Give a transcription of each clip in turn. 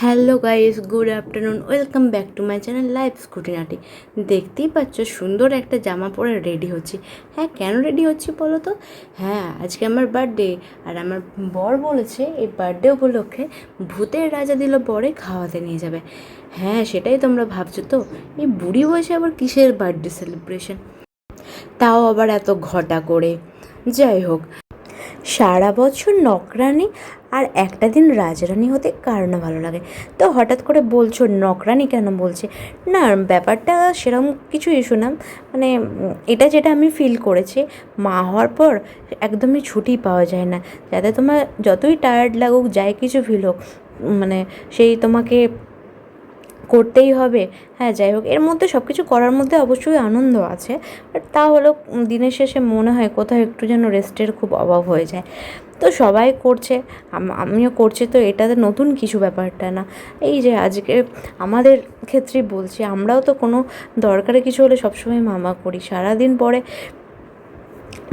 Hello guys, good afternoon, welcome back to my channel life স্কুটিনাটি। দেখতেই পাচ্ছ সুন্দর একটা জামা পরে রেডি হচ্ছি। হ্যাঁ, কেন রেডি হচ্ছি বলো তো? হ্যাঁ, আজকে আমার বার্থডে, আর আমার বর বলেছে এই বার্থডে উপলক্ষে ভূতের রাজা দিল বরে খাওয়াতে নিয়ে যাবে। হ্যাঁ, সেটাই তোমরা ভাবছো তো, এই বুড়ি বয়সে আবার কিসের বার্থডে সেলিব্রেশন, তাও আবার এত ঘটা করে। যাই হোক, সারা বছর নকরানি আর একটা দিন রাজরানি হতে কার না ভালো লাগে। তো হঠাৎ করে বলছো নকরানি কেন বলছে? না, ব্যাপারটা সেরকম কিছু ইস্যু না। মানে এটা যেটা আমি ফিল করেছি, মা হওয়ার পর একদমই ছুটি পাওয়া যায় না। যাতে তোমার যতই টায়ার্ড লাগুক, যাই কিছু ফিল হোক, মানে সেই তোমাকে করতেই হবে। হ্যাঁ, যাই হোক, এর মধ্যে সব কিছু করার মধ্যে অবশ্যই আনন্দ আছে, বাট তা হলেও দিনের শেষে মনে হয় কোথাও একটু যেন রেস্টের খুব অভাব হয়ে যায়। তো সবাই করছে, আমিও করছি, তো এটাতে নতুন কিছু ব্যাপারটা না। এই যে আজকে আমাদের ক্ষেত্রেই বলছি, আমরাও তো কোনো দরকারে কিছু হলে সবসময় মামা করি। সারাদিন পরে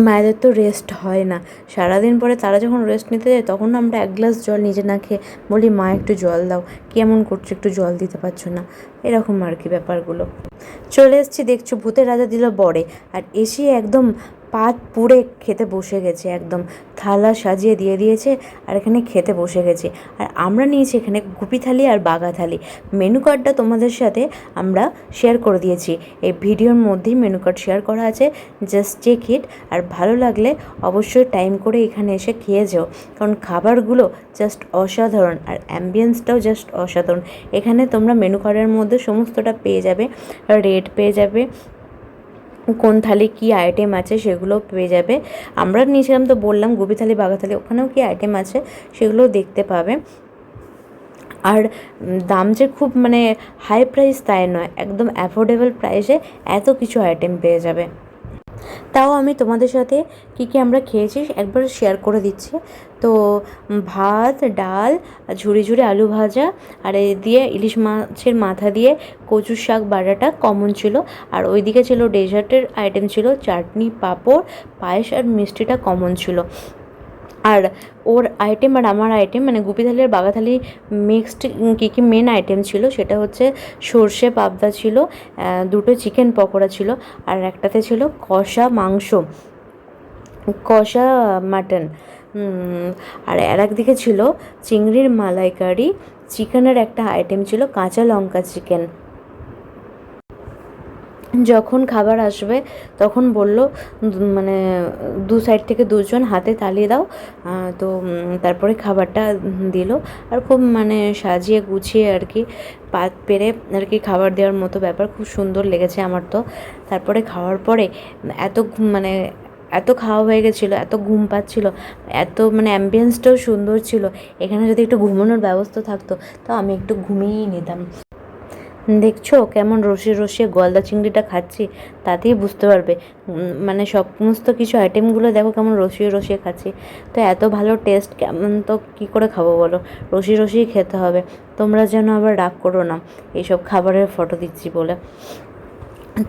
মায়েদের তো রেস্ট হয় না। সারাদিন পরে তারা যখন রেস্ট নিতে যায়, তখন আমরা এক গ্লাস জল নিজে না খেয়ে বলি, মা একটু জল দাও, কেমন করছো, একটু জল দিতে পারছো না, এরকম আর কি ব্যাপারগুলো। চলে এসেছি, দেখছো ভূতের রাজা দিল বরে, আর এসে একদম পাত পুড়ে খেতে বসে গেছে, একদম থালা সাজিয়ে দিয়ে দিয়েছে, আর এখানে খেতে বসে গেছে। আর আমরা নিয়েছি এখানে গুপি থালি আর বাঘা থালি। মেনু কার্ডটা তোমাদের সাথে আমরা শেয়ার করে দিয়েছি, এই ভিডিওর মধ্যেই মেনু কার্ড শেয়ার করা আছে, জাস্ট চেক ইট। আর ভালো লাগলে অবশ্যই টাইম করে এখানে এসে খেয়ে যেও, কারণ খাবারগুলো জাস্ট অসাধারণ, আর অ্যাম্বিয়েন্সটাও জাস্ট অসাধারণ। এখানে তোমরা মেনু কার্ডের মধ্যে সমস্তটা পেয়ে যাবে, রেট পেয়ে যাবে, কোন থালি কী আইটেম আছে সেগুলোও পেয়ে যাবে। আমরা নিয়েছিলাম তো বললাম গোবি থালি বাঘা থালি, ওখানেও কী আইটেম আছে সেগুলোও দেখতে পাবে। আর দাম যে খুব মানে হাই প্রাইস তাই নয়, একদম অ্যাফোর্ডেবল প্রাইসে এত কিছু আইটেম পেয়ে যাবে। তাও আমি তোমাদের সাথে কী কী আমরা খেয়েছি একবার শেয়ার করে দিচ্ছি। তো ভাত, ডাল, ঝুড়ি ঝুড়ি আলু ভাজা, আর এ দিয়ে ইলিশ মাছের মাথা দিয়ে কচুর শাক বাটাটা কমন ছিল। আর ওইদিকে ছিল ডেজার্টের আইটেম, ছিল চাটনি, পাঁপড়, পায়েস আর মিষ্টিটা কমন ছিল। আর ওর আইটেম আর আমার আইটেম, মানে গুপি থালি আর বাঘা থালি মিক্সড কী কী মেন আইটেম ছিল, সেটা হচ্ছে সর্ষে পাবদা ছিল, দুটো চিকেন পকোড়া ছিল, আর একটাতে ছিল কষা মাংস, কষা মাটন, আর একদিকে ছিল চিংড়ির মালাইকারি, চিকেনের একটা আইটেম ছিল কাঁচা লঙ্কা চিকেন। যখন খাবার আসবে তখন বলল, মানে দু সাইড থেকে দুজন হাতে তালি দাও। তো তারপরে খাবারটা দিল, আর খুব মানে সাজিয়ে গুছিয়ে আর কি পাত পেরে আর কি খাবার দেওয়ার মতো ব্যাপার, খুব সুন্দর লেগেছে আমার তো। তারপরে খাওয়ার পরে মানে এত খাওয়া হয়ে গেছিলো, এত ঘুম পাচ্ছিলো, এত মানে অ্যাম্বিয়েন্সটাও সুন্দর ছিল। এখানে যদি একটু ঘুমানোর ব্যবস্থা থাকতো, তো আমি একটু ঘুমিয়েই নিতাম। দেখছো কেমন রসিয়ে রসিয়ে গলদা চিংড়িটা খাচ্ছি, তাতেই বুঝতে পারবে। মানে সমস্ত কিছু আইটেমগুলো দেখো কেমন রসিয়ে রসিয়ে খাচ্ছি। তো এত ভালো টেস্ট, কেমন তো কী করে খাবো বলো, রসিয়ে রসিয়েই খেতে হবে। তোমরা যেন আবার রাগ করো না এইসব খাবারের ফটো দিচ্ছি বলে।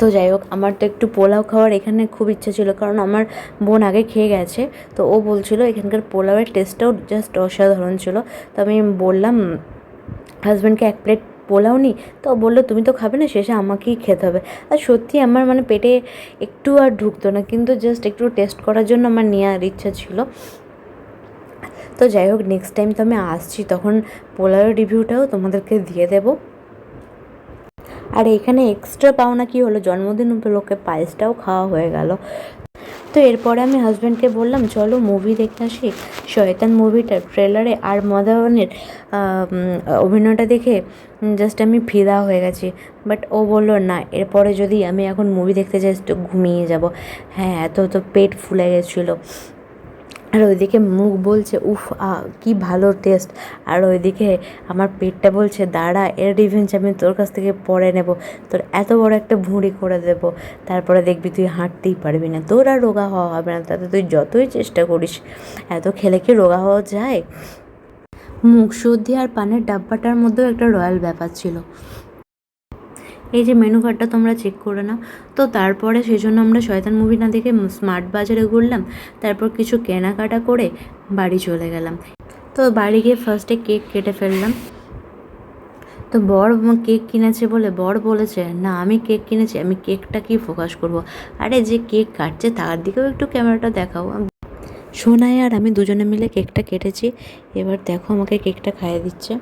তো যাই হোক, আমার তো একটু পোলাও খাওয়ার এখানে খুব ইচ্ছা ছিল, কারণ আমার বোন আগে খেয়ে গেছে। তো ও বলছিল এখানকার পোলাওয়ের টেস্টটাও জাস্ট অসাধারণ ছিল। তো আমি বললাম হাজব্যান্ডকে, এক প্লেট পোলাও নিই। তো বললো তুমি তো খাবে না, শেষে আমাকেই খেতে হবে। আর সত্যি আমার মানে পেটে একটু আর ঢুকতো না, কিন্তু জাস্ট একটু টেস্ট করার জন্য আমার নেওয়ার ইচ্ছা ছিল। তো যাই হোক, নেক্সট টাইম তো আমি আসছি, তখন পোলাওয়ের রিভিউটাও তোমাদেরকে দিয়ে দেবো। আর এখানে এক্সট্রা পাওনা কি হলো, জন্মদিন উপলক্ষে পায়েসটাও খাওয়া হয়ে গেল। তো এরপরে আমি হাজব্যান্ডকে বললাম, চলো মুভি দেখে আসি। শয়তান মুভিটার ট্রেলারে আর মদাওয়ানের অভিনয়টা দেখে জাস্ট আমি ফিদা হয়ে গেছি। বাট ও বললো না, এরপরে যদি আমি এখন মুভি দেখতে যাই তো ঘুমিয়ে যাব। হ্যাঁ, এত তো পেট ফুলে গেছিলো। আর ওইদিকে মুখ বলছে উফ কি ভালো টেস্ট, আর ওইদিকে আমার পেটটা বলছে দাঁড়া, এর রিভেঞ্জ আমি তোর কাছ থেকে পরে নেব, তোর এত বড় একটা ভুঁড়ি করে দেব, তারপরে দেখবি তুই হাঁটতেই পারবি না, তোর আর রোগা হওয়া হবে না, তাতে তুই যতই চেষ্টা করিস। এত খেলে কি রোগা হওয়া যায়? মুখ শুদ্ধি আর পানের ডাব্বাটার মধ্যেও একটা রয়্যাল ব্যাপার ছিল। এই যে মেনু কার্ডটা তোমরা চেক করে নাও। তো তারপরে সেই জন্য আমরা শয়তান মুভি না দেখে স্মার্ট বাজারে ঘুরলাম, তারপর কিছু কেনাকাটা করে বাড়ি চলে গেলাম। তো বাড়ি গিয়ে ফার্স্টে কেক কেটে ফেললাম। তো বর কেক কিনেছে বলে বর বলেছে না আমি কেক কিনেছি, আমি কেকটা কি ফোকাস করব। আরে যে কেক কাটছে তার দিকেও একটু ক্যামেরাটা দেখাও। সোনাই আর আমি দুজনে মিলে কেকটা কেটেছি, এবার দেখো আমাকে কেকটা খাইয়ে দিচ্ছে।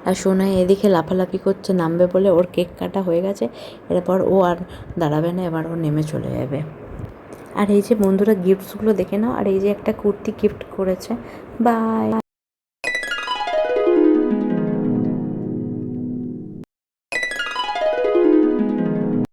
আর সোনাই এদিকে লাফালাফি করছে নামবে বলে, ওর কেক কাটা হয়ে গেছে, এরপর ও আর দাঁড়াবে না, এবার ও নেমে চলে যাবে। আর এই যে বন্ধুরা গিফটসগুলো দেখে নাও, আর এই যে একটা কুর্তি গিফট করেছে। বাই।